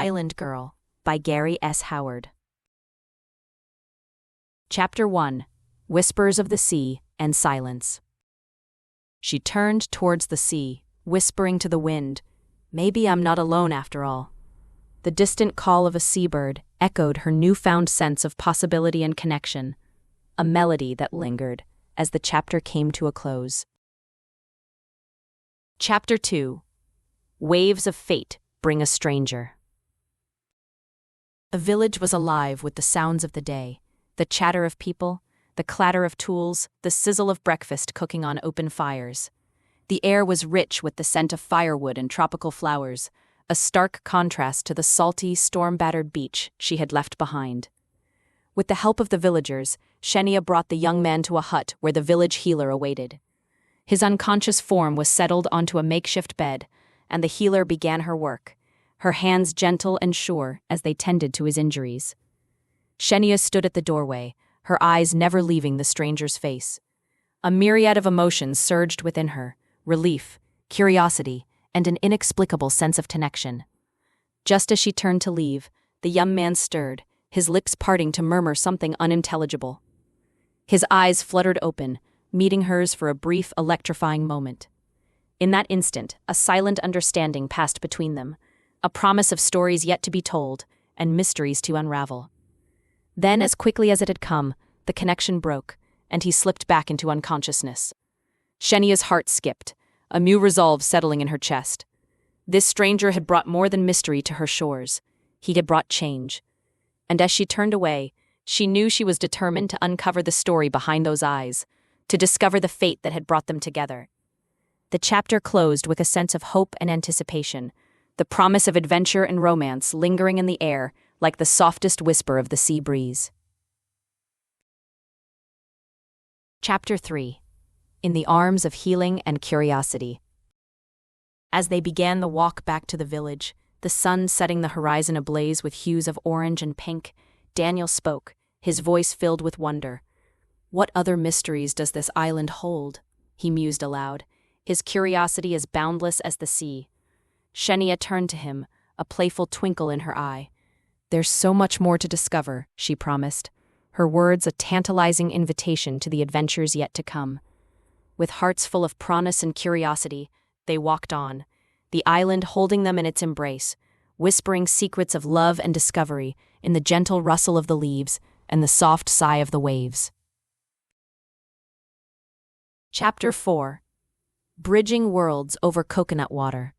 Island Girl by Garry S. Howard. Chapter 1. Whispers of the Sea and Silence. She turned towards the sea, whispering to the wind, "Maybe I'm not alone after all." The distant call of a seabird echoed her newfound sense of possibility and connection, a melody that lingered as the chapter came to a close. Chapter 2. Waves of Fate Bring a Stranger. The village was alive with the sounds of the day, the chatter of people, the clatter of tools, the sizzle of breakfast cooking on open fires. The air was rich with the scent of firewood and tropical flowers, a stark contrast to the salty, storm-battered beach she had left behind. With the help of the villagers, Shania brought the young man to a hut where the village healer awaited. His unconscious form was settled onto a makeshift bed, and the healer began her work, her hands gentle and sure as they tended to his injuries. Shania stood at the doorway, her eyes never leaving the stranger's face. A myriad of emotions surged within her: relief, curiosity, and an inexplicable sense of connection. Just as she turned to leave, the young man stirred, his lips parting to murmur something unintelligible. His eyes fluttered open, meeting hers for a brief, electrifying moment. In that instant, a silent understanding passed between them, a promise of stories yet to be told and mysteries to unravel. Then, as quickly as it had come, the connection broke, and he slipped back into unconsciousness. Shania's heart skipped, a new resolve settling in her chest. This stranger had brought more than mystery to her shores. He had brought change. And as she turned away, she knew she was determined to uncover the story behind those eyes, to discover the fate that had brought them together. The chapter closed with a sense of hope and anticipation, the promise of adventure and romance lingering in the air like the softest whisper of the sea breeze. Chapter 3. In the Arms of Healing and Curiosity. As they began the walk back to the village, the sun setting the horizon ablaze with hues of orange and pink, Daniel spoke, his voice filled with wonder. "What other mysteries does this island hold?" he mused aloud, his curiosity as boundless as the sea. Shania turned to him, a playful twinkle in her eye. "There's so much more to discover," she promised, her words a tantalizing invitation to the adventures yet to come. With hearts full of promise and curiosity, they walked on, the island holding them in its embrace, whispering secrets of love and discovery in the gentle rustle of the leaves and the soft sigh of the waves. Chapter 4. Bridging Worlds Over Coconut Water.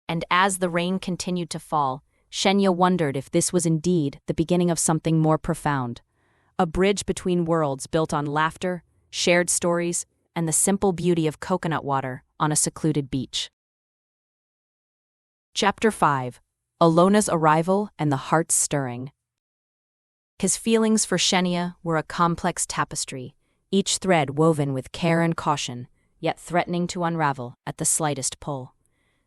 And as the rain continued to fall, Shania wondered if this was indeed the beginning of something more profound, a bridge between worlds built on laughter, shared stories, and the simple beauty of coconut water on a secluded beach. Chapter 5. Alona's Arrival and the Heart's Stirring. His feelings for Shania were a complex tapestry, each thread woven with care and caution, yet threatening to unravel at the slightest pull.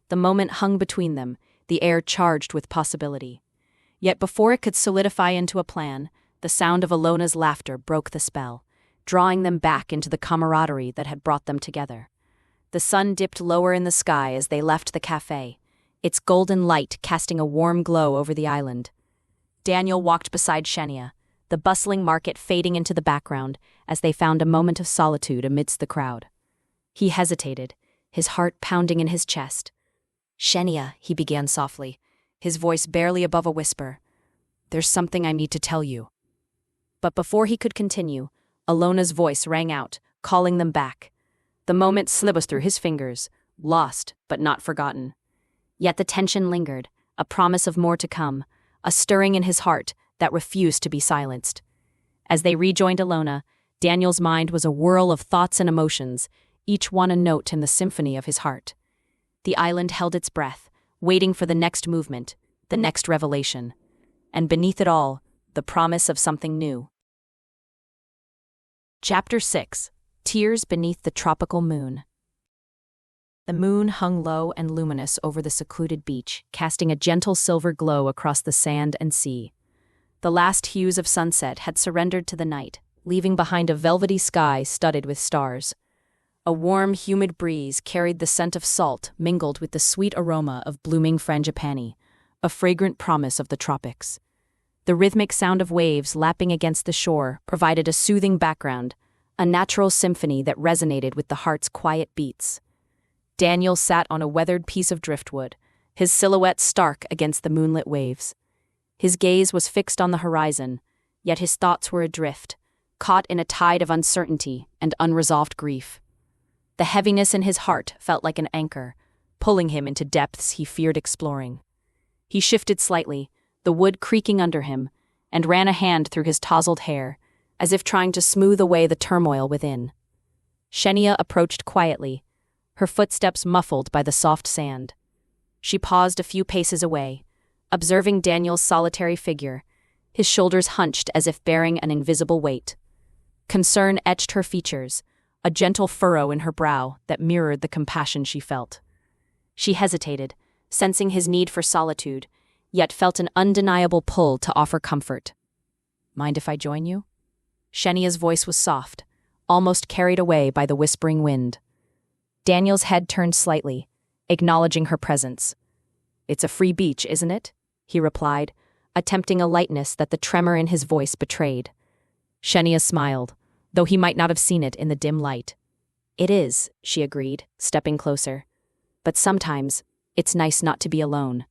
The moment hung between them, the air charged with possibility. Yet before it could solidify into a plan, the sound of Alona's laughter broke the spell, drawing them back into the camaraderie that had brought them together. The sun dipped lower in the sky as they left the cafe, its golden light casting a warm glow over the island. Daniel walked beside Shania, the bustling market fading into the background as they found a moment of solitude amidst the crowd. He hesitated, his heart pounding in his chest. "Shania," he began softly, his voice barely above a whisper, "there's something I need to tell you." But before he could continue, Alona's voice rang out, calling them back. The moment slipped through his fingers, lost but not forgotten. Yet the tension lingered, a promise of more to come, a stirring in his heart that refused to be silenced. As they rejoined Alona, Daniel's mind was a whirl of thoughts and emotions, each one a note in the symphony of his heart. The island held its breath, waiting for the next movement, the next revelation. And beneath it all, the promise of something new. Chapter 6. Tears Beneath the Tropical Moon. The moon hung low and luminous over the secluded beach, casting a gentle silver glow across the sand and sea. The last hues of sunset had surrendered to the night, leaving behind a velvety sky studded with stars. A warm, humid breeze carried the scent of salt mingled with the sweet aroma of blooming frangipani, a fragrant promise of the tropics. The rhythmic sound of waves lapping against the shore provided a soothing background, a natural symphony that resonated with the heart's quiet beats. Daniel sat on a weathered piece of driftwood, his silhouette stark against the moonlit waves. His gaze was fixed on the horizon, yet his thoughts were adrift, caught in a tide of uncertainty and unresolved grief. The heaviness in his heart felt like an anchor, pulling him into depths he feared exploring. He shifted slightly, the wood creaking under him, and ran a hand through his tousled hair, as if trying to smooth away the turmoil within. Shania approached quietly, her footsteps muffled by the soft sand. She paused a few paces away, observing Daniel's solitary figure, his shoulders hunched as if bearing an invisible weight. Concern etched her features, a gentle furrow in her brow that mirrored the compassion she felt. She hesitated, sensing his need for solitude, yet felt an undeniable pull to offer comfort. "Mind if I join you?" Shania's voice was soft, almost carried away by the whispering wind. Daniel's head turned slightly, acknowledging her presence. "It's a free beach, isn't it?" he replied, attempting a lightness that the tremor in his voice betrayed. Shania smiled, though he might not have seen it in the dim light. "It is," she agreed, stepping closer. "But sometimes, it's nice not to be alone."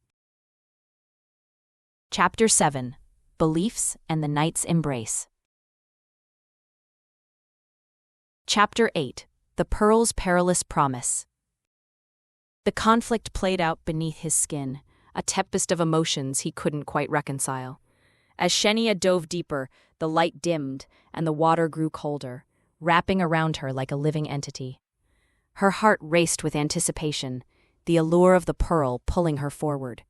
Chapter 7. Beliefs and the Night's Embrace. Chapter 8. The Pearl's Perilous Promise. The conflict played out beneath his skin, a tempest of emotions he couldn't quite reconcile. As Shania dove deeper, the light dimmed and the water grew colder, wrapping around her like a living entity. Her heart raced with anticipation, the allure of the pearl pulling her forward.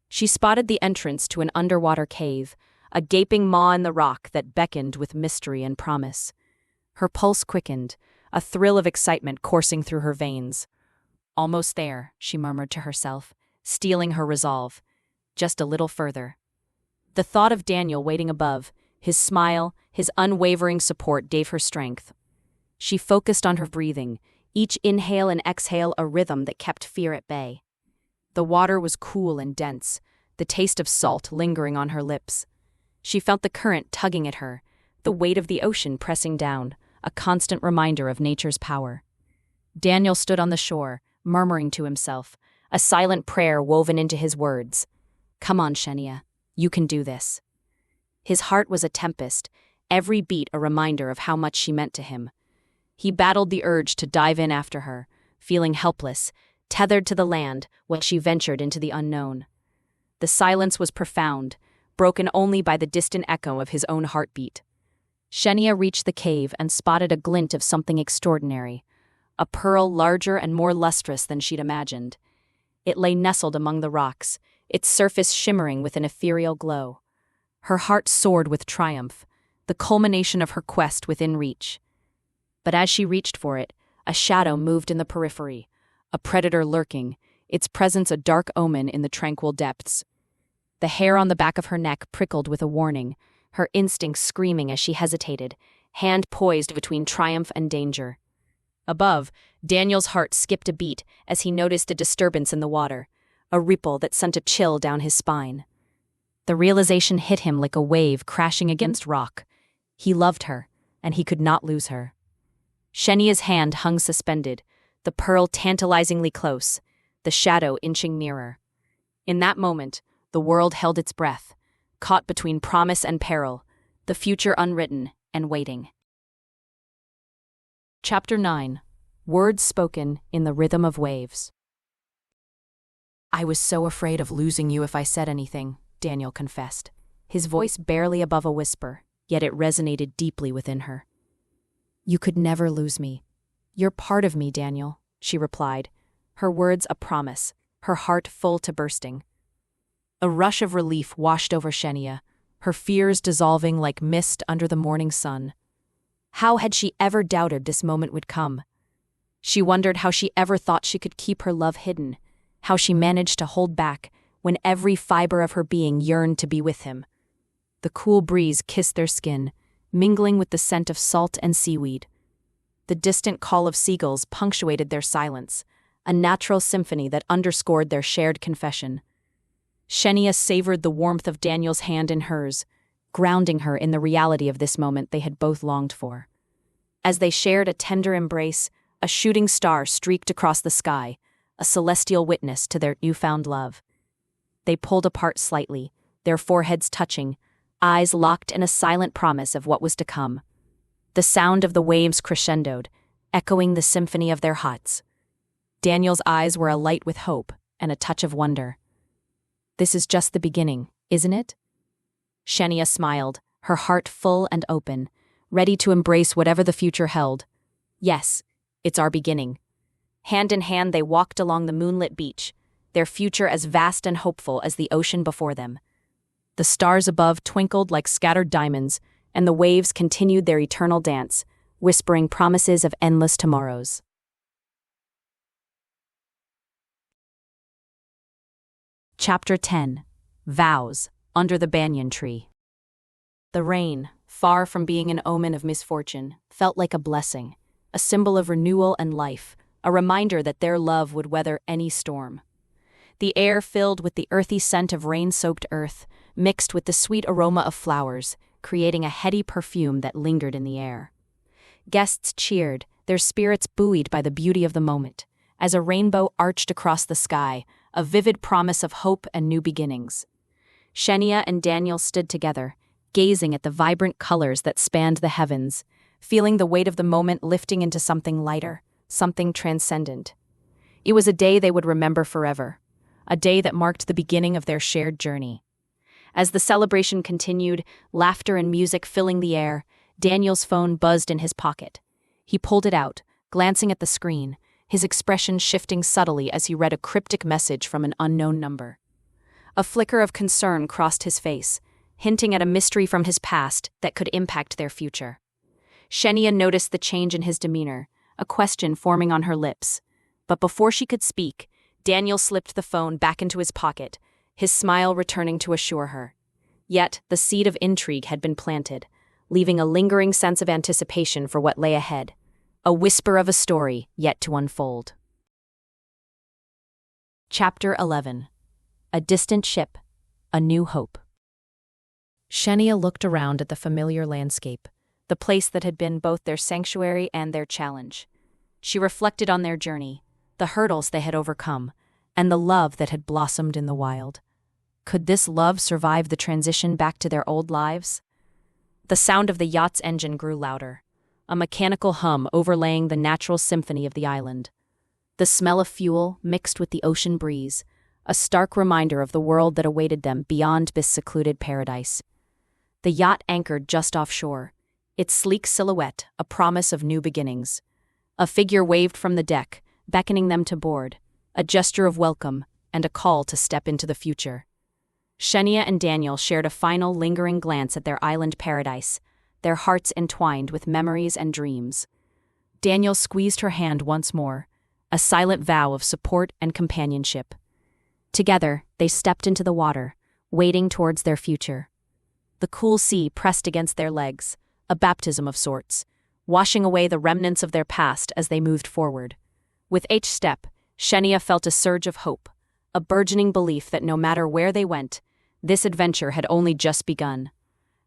She spotted the entrance to an underwater cave, a gaping maw in the rock that beckoned with mystery and promise. Her pulse quickened, a thrill of excitement coursing through her veins. "Almost there," she murmured to herself, steeling her resolve. "Just a little further." The thought of Daniel waiting above, his smile, his unwavering support gave her strength. She focused on her breathing, each inhale and exhale a rhythm that kept fear at bay. The water was cool and dense, the taste of salt lingering on her lips. She felt the current tugging at her, the weight of the ocean pressing down, a constant reminder of nature's power. Daniel stood on the shore, murmuring to himself, a silent prayer woven into his words. "Come on, Shania, you can do this." His heart was a tempest, every beat a reminder of how much she meant to him. He battled the urge to dive in after her, feeling helpless, tethered to the land while she ventured into the unknown. The silence was profound, broken only by the distant echo of his own heartbeat. Shania reached the cave and spotted a glint of something extraordinary, a pearl larger and more lustrous than she'd imagined. It lay nestled among the rocks, its surface shimmering with an ethereal glow. Her heart soared with triumph, the culmination of her quest within reach. But as she reached for it, a shadow moved in the periphery, a predator lurking, its presence a dark omen in the tranquil depths. The hair on the back of her neck prickled with a warning, her instincts screaming as she hesitated, hand poised between triumph and danger. Above, Daniel's heart skipped a beat as he noticed a disturbance in the water, a ripple that sent a chill down his spine. The realization hit him like a wave crashing against rock. He loved her, and he could not lose her. Shania's hand hung suspended, the pearl tantalizingly close, the shadow inching nearer. In that moment, the world held its breath, caught between promise and peril, the future unwritten and waiting. Chapter 9. Words Spoken in the Rhythm of Waves. "I was so afraid of losing you if I said anything," Daniel confessed, his voice barely above a whisper, yet it resonated deeply within her. "You could never lose me. You're part of me, Daniel," she replied, her words a promise, her heart full to bursting. A rush of relief washed over Shania, her fears dissolving like mist under the morning sun. How had she ever doubted this moment would come? She wondered how she ever thought she could keep her love hidden, how she managed to hold back when every fiber of her being yearned to be with him. The cool breeze kissed their skin, mingling with the scent of salt and seaweed. The distant call of seagulls punctuated their silence, a natural symphony that underscored their shared confession. Shania savored the warmth of Daniel's hand in hers, grounding her in the reality of this moment they had both longed for. As they shared a tender embrace, a shooting star streaked across the sky, a celestial witness to their newfound love. They pulled apart slightly, their foreheads touching, eyes locked in a silent promise of what was to come. The sound of the waves crescendoed, echoing the symphony of their hearts. Daniel's eyes were alight with hope and a touch of wonder. "This is just the beginning, isn't it?" Shania smiled, her heart full and open, ready to embrace whatever the future held. "Yes, it's our beginning." Hand in hand they walked along the moonlit beach, their future as vast and hopeful as the ocean before them. The stars above twinkled like scattered diamonds, and the waves continued their eternal dance, whispering promises of endless tomorrows. Chapter 10. Vows, Under the Banyan Tree. The rain, far from being an omen of misfortune, felt like a blessing, a symbol of renewal and life, a reminder that their love would weather any storm. The air filled with the earthy scent of rain-soaked earth, mixed with the sweet aroma of flowers, creating a heady perfume that lingered in the air. Guests cheered, their spirits buoyed by the beauty of the moment, as a rainbow arched across the sky, a vivid promise of hope and new beginnings. Shania and Daniel stood together, gazing at the vibrant colors that spanned the heavens, feeling the weight of the moment lifting into something lighter, something transcendent. It was a day they would remember forever, a day that marked the beginning of their shared journey. As the celebration continued, laughter and music filling the air, Daniel's phone buzzed in his pocket. He pulled it out, glancing at the screen, his expression shifting subtly as he read a cryptic message from an unknown number. A flicker of concern crossed his face, hinting at a mystery from his past that could impact their future. Shania noticed the change in his demeanor, a question forming on her lips. But before she could speak, Daniel slipped the phone back into his pocket, his smile returning to assure her. Yet, the seed of intrigue had been planted, leaving a lingering sense of anticipation for what lay ahead, a whisper of a story yet to unfold. Chapter 11. A Distant Ship, A New Hope. Shania looked around at the familiar landscape, the place that had been both their sanctuary and their challenge. She reflected on their journey, the hurdles they had overcome, and the love that had blossomed in the wild. Could this love survive the transition back to their old lives? The sound of the yacht's engine grew louder, a mechanical hum overlaying the natural symphony of the island. The smell of fuel mixed with the ocean breeze, a stark reminder of the world that awaited them beyond this secluded paradise. The yacht anchored just offshore, its sleek silhouette a promise of new beginnings. A figure waved from the deck, beckoning them to board, a gesture of welcome and a call to step into the future. Shania and Daniel shared a final lingering glance at their island paradise, their hearts entwined with memories and dreams. Daniel squeezed her hand once more, a silent vow of support and companionship. Together, they stepped into the water, wading towards their future. The cool sea pressed against their legs, a baptism of sorts, washing away the remnants of their past as they moved forward. With each step, Shania felt a surge of hope, a burgeoning belief that no matter where they went, this adventure had only just begun.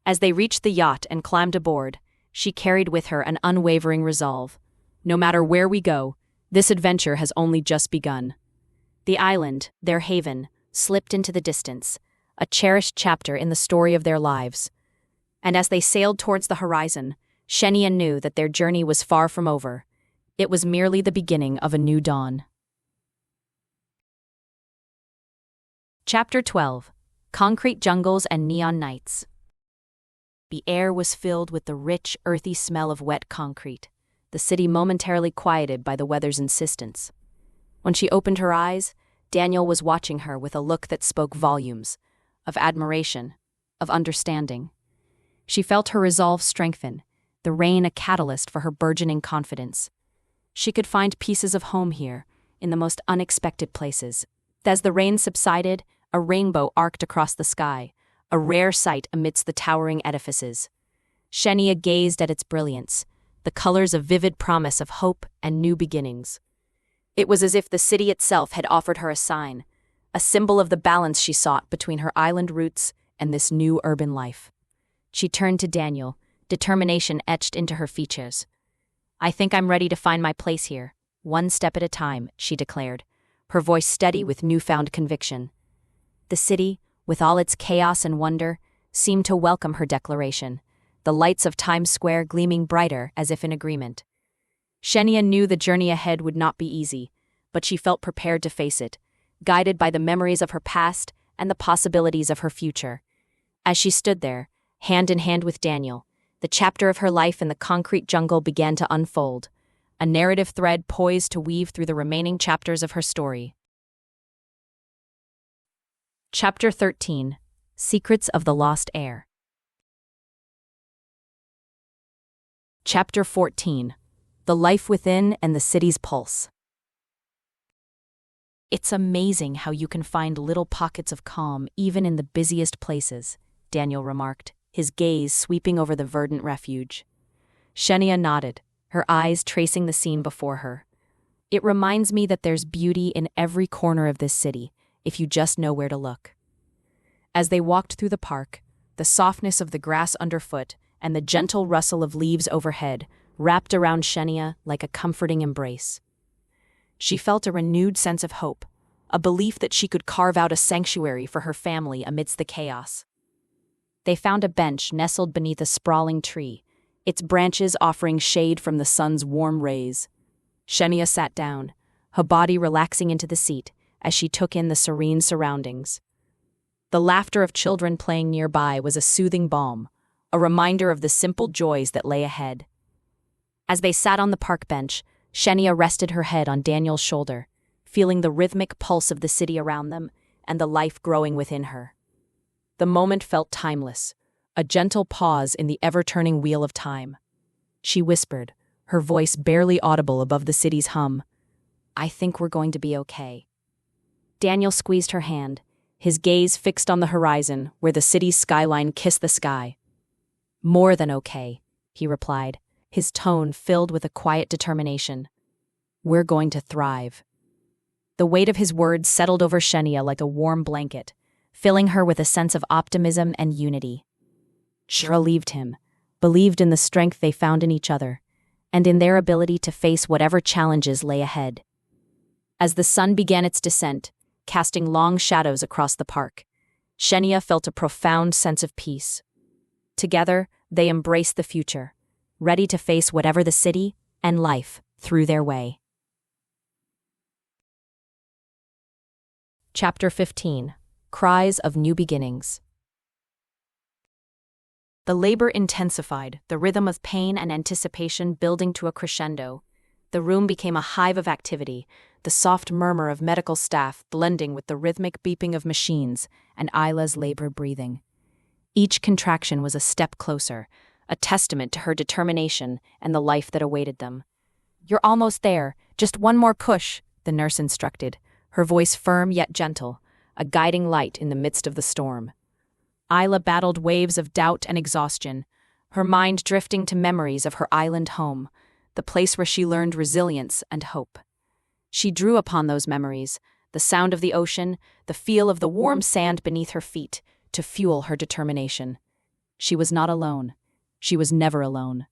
As they reached the yacht and climbed aboard, she carried with her an unwavering resolve. No matter where we go, this adventure has only just begun. The island, their haven, slipped into the distance, a cherished chapter in the story of their lives. And as they sailed towards the horizon, Shania knew that their journey was far from over. It was merely the beginning of a new dawn. Chapter 12. Concrete Jungles and Neon Nights. The air was filled with the rich, earthy smell of wet concrete, the city momentarily quieted by the weather's insistence. When she opened her eyes, Daniel was watching her with a look that spoke volumes, of admiration, of understanding. She felt her resolve strengthen, the rain a catalyst for her burgeoning confidence. She could find pieces of home here, in the most unexpected places. As the rain subsided, a rainbow arced across the sky, a rare sight amidst the towering edifices. Shania gazed at its brilliance, the colors of vivid promise of hope and new beginnings. It was as if the city itself had offered her a sign, a symbol of the balance she sought between her island roots and this new urban life. She turned to Daniel, determination etched into her features. "I think I'm ready to find my place here, one step at a time," she declared, her voice steady with newfound conviction. The city, with all its chaos and wonder, seemed to welcome her declaration, the lights of Times Square gleaming brighter as if in agreement. Shania knew the journey ahead would not be easy, but she felt prepared to face it, guided by the memories of her past and the possibilities of her future. As she stood there, hand in hand with Daniel, the chapter of her life in the concrete jungle began to unfold, a narrative thread poised to weave through the remaining chapters of her story. Chapter 13: Secrets of the Lost Heir. Chapter 14: The Life Within and the City's Pulse. "It's amazing how you can find little pockets of calm even in the busiest places," Daniel remarked, his gaze sweeping over the verdant refuge. Shania nodded, her eyes tracing the scene before her. "It reminds me that there's beauty in every corner of this city, if you just know where to look." As they walked through the park, the softness of the grass underfoot and the gentle rustle of leaves overhead wrapped around Shania like a comforting embrace. She felt a renewed sense of hope, a belief that she could carve out a sanctuary for her family amidst the chaos. They found a bench nestled beneath a sprawling tree, its branches offering shade from the sun's warm rays. Shania sat down, her body relaxing into the seat as she took in the serene surroundings. The laughter of children playing nearby was a soothing balm, a reminder of the simple joys that lay ahead. As they sat on the park bench, Shania rested her head on Daniel's shoulder, feeling the rhythmic pulse of the city around them and the life growing within her. The moment felt timeless, a gentle pause in the ever-turning wheel of time. She whispered, her voice barely audible above the city's hum, "I think we're going to be okay." Daniel squeezed her hand, his gaze fixed on the horizon where the city's skyline kissed the sky. "More than okay," he replied, his tone filled with a quiet determination. "We're going to thrive." The weight of his words settled over Shania like a warm blanket, filling her with a sense of optimism and unity. She believed him, believed in the strength they found in each other, and in their ability to face whatever challenges lay ahead. As the sun began its descent, casting long shadows across the park, Shania felt a profound sense of peace. Together, they embraced the future, ready to face whatever the city and life threw their way. Chapter 15: Cries of New Beginnings. The labor intensified, the rhythm of pain and anticipation building to a crescendo. The room became a hive of activity, the soft murmur of medical staff blending with the rhythmic beeping of machines and Isla's labored breathing. Each contraction was a step closer, a testament to her determination and the life that awaited them. "You're almost there, just one more push," the nurse instructed, her voice firm yet gentle, a guiding light in the midst of the storm. Isla battled waves of doubt and exhaustion, her mind drifting to memories of her island home, the place where she learned resilience and hope. She drew upon those memories, the sound of the ocean, the feel of the warm sand beneath her feet, to fuel her determination. She was not alone. She was never alone.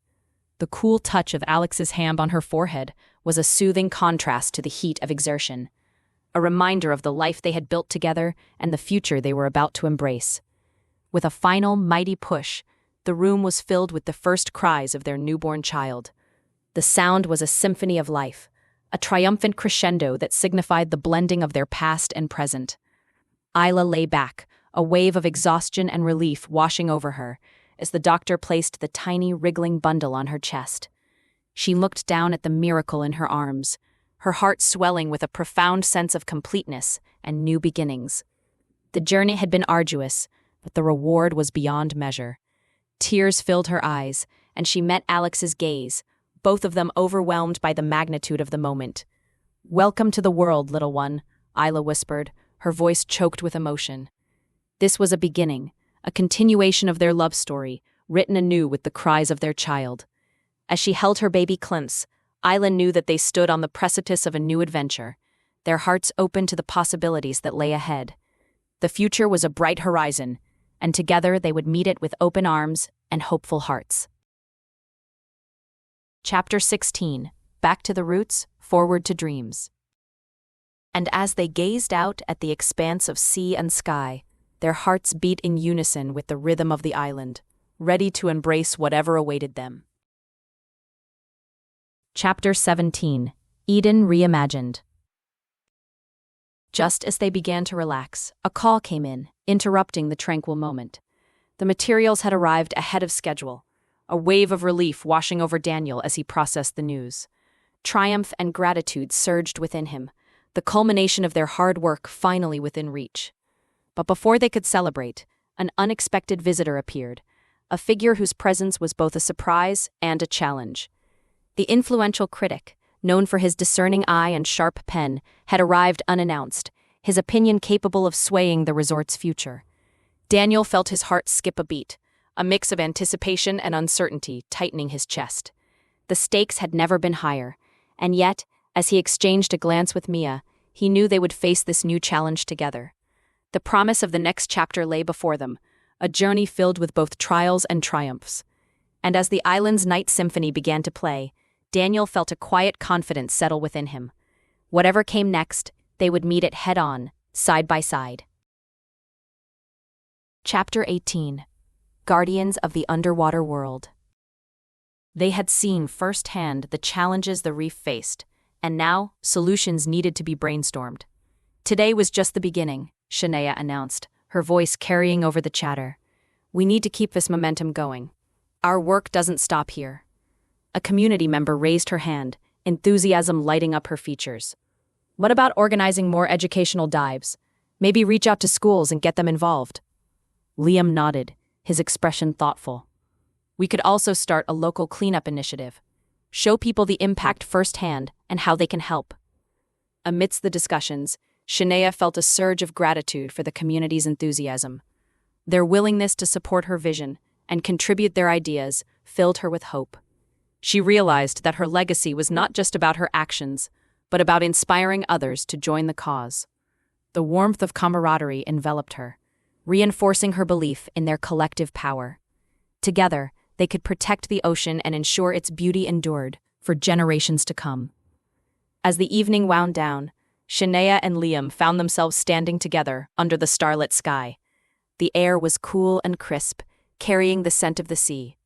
The cool touch of Alex's hand on her forehead was a soothing contrast to the heat of exertion, a reminder of the life they had built together and the future they were about to embrace. With a final, mighty push, the room was filled with the first cries of their newborn child. The sound was a symphony of life, a triumphant crescendo that signified the blending of their past and present. Isla lay back, a wave of exhaustion and relief washing over her, as the doctor placed the tiny, wriggling bundle on her chest. She looked down at the miracle in her arms, her heart swelling with a profound sense of completeness and new beginnings. The journey had been arduous, but the reward was beyond measure. Tears filled her eyes, and she met Alex's gaze, both of them overwhelmed by the magnitude of the moment. "Welcome to the world, little one," Isla whispered, her voice choked with emotion. This was a beginning, a continuation of their love story, written anew with the cries of their child. As she held her baby close, Isla knew that they stood on the precipice of a new adventure. their hearts open to the possibilities that lay ahead. The future was a bright horizon, and together they would meet it with open arms and hopeful hearts. Chapter 16. Back to the Roots, Forward to Dreams. And as they gazed out at the expanse of sea and sky, their hearts beat in unison with the rhythm of the island, ready to embrace whatever awaited them. Chapter 17. Eden Reimagined. Just as they began to relax, a call came in, interrupting the tranquil moment. The materials had arrived ahead of schedule, a wave of relief washing over Daniel as he processed the news. Triumph and gratitude surged within him, the culmination of their hard work finally within reach. But before they could celebrate, an unexpected visitor appeared, a figure whose presence was both a surprise and a challenge. The influential critic, known for his discerning eye and sharp pen, had arrived unannounced, his opinion capable of swaying the resort's future. Daniel felt his heart skip a beat, a mix of anticipation and uncertainty tightening his chest. The stakes had never been higher, and yet, as he exchanged a glance with Mia, he knew they would face this new challenge together. The promise of the next chapter lay before them, a journey filled with both trials and triumphs. And as the island's night symphony began to play, Daniel felt a quiet confidence settle within him. Whatever came next, they would meet it head-on, side by side. Chapter 18. Guardians of the Underwater World. They had seen firsthand the challenges the reef faced, and now solutions needed to be brainstormed. Today was just the beginning, Shania announced, her voice carrying over the chatter. We need to keep this momentum going. Our work doesn't stop here. A community member raised her hand, enthusiasm lighting up her features. What about organizing more educational dives? Maybe reach out to schools and get them involved. Liam nodded, his expression thoughtful. We could also start a local cleanup initiative. Show people the impact firsthand and how they can help. Amidst the discussions, Shania felt a surge of gratitude for the community's enthusiasm. Their willingness to support her vision and contribute their ideas filled her with hope. She realized that her legacy was not just about her actions, but about inspiring others to join the cause. The warmth of camaraderie enveloped her, reinforcing her belief in their collective power. Together, they could protect the ocean and ensure its beauty endured for generations to come. As the evening wound down, Shania and Liam found themselves standing together under the starlit sky. The air was cool and crisp, carrying the scent of the sea.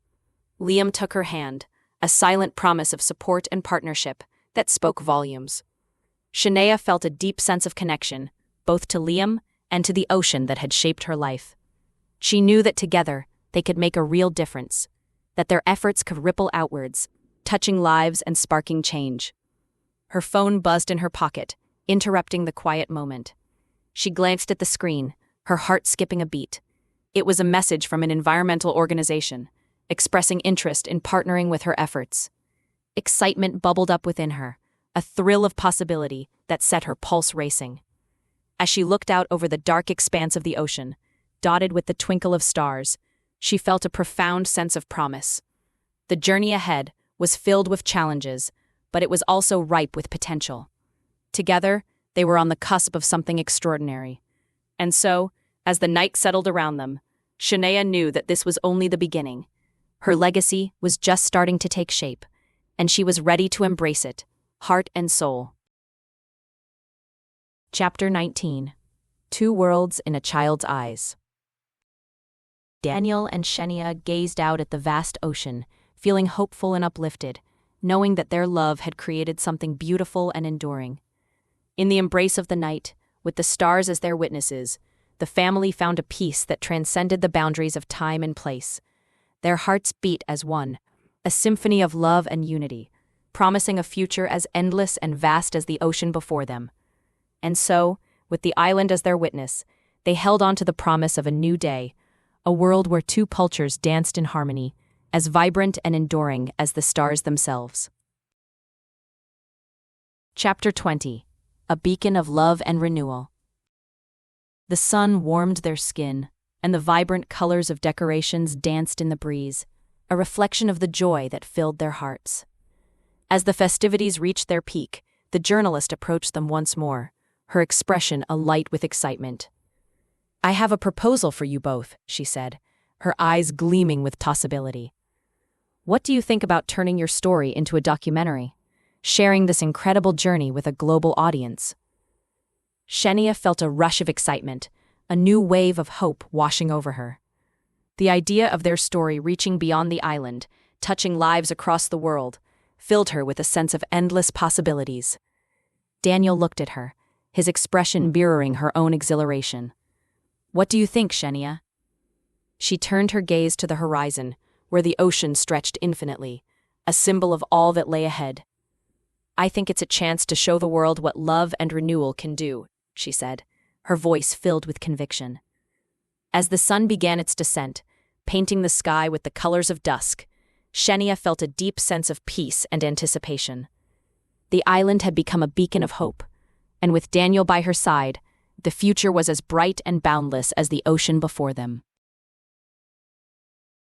Liam took her hand, a silent promise of support and partnership that spoke volumes. Shania felt a deep sense of connection, both to Liam and to the ocean that had shaped her life. She knew that together they could make a real difference, that their efforts could ripple outwards, touching lives and sparking change. Her phone buzzed in her pocket, interrupting the quiet moment. She glanced at the screen, her heart skipping a beat. It was a message from an environmental organization, expressing interest in partnering with her efforts. Excitement bubbled up within her, a thrill of possibility that set her pulse racing. As she looked out over the dark expanse of the ocean, dotted with the twinkle of stars, she felt a profound sense of promise. The journey ahead was filled with challenges, but it was also ripe with potential. Together, they were on the cusp of something extraordinary. And so, as the night settled around them, Shania knew that this was only the beginning. Her legacy was just starting to take shape, and she was ready to embrace it, heart and soul. Chapter 19. Two Worlds in a Child's Eyes. Daniel and Shania gazed out at the vast ocean, feeling hopeful and uplifted, knowing that their love had created something beautiful and enduring. In the embrace of the night, with the stars as their witnesses, the family found a peace that transcended the boundaries of time and place. Their hearts beat as one, a symphony of love and unity, promising a future as endless and vast as the ocean before them. And so, with the island as their witness, they held on to the promise of a new day, a world where two cultures danced in harmony, as vibrant and enduring as the stars themselves. Chapter 20. A Beacon of Love and Renewal. The sun warmed their skin, and the vibrant colors of decorations danced in the breeze, a reflection of the joy that filled their hearts. As the festivities reached their peak, The journalist approached them once more, her expression alight with excitement. "I have a proposal for you both," she said, her eyes gleaming with possibility. "What do you think about turning your story into a documentary, sharing this incredible journey with a global audience?" Shania felt a rush of excitement, a new wave of hope washing over her. The idea of their story reaching beyond the island, touching lives across the world, filled her with a sense of endless possibilities. Daniel looked at her, his expression mirroring her own exhilaration. "What do you think, Shania?" She turned her gaze to the horizon, where the ocean stretched infinitely, a symbol of all that lay ahead. "I think it's a chance to show the world what love and renewal can do," she said, her voice filled with conviction. As the sun began its descent, painting the sky with the colors of dusk, Shania felt a deep sense of peace and anticipation. The island had become a beacon of hope, and with Daniel by her side, the future was as bright and boundless as the ocean before them.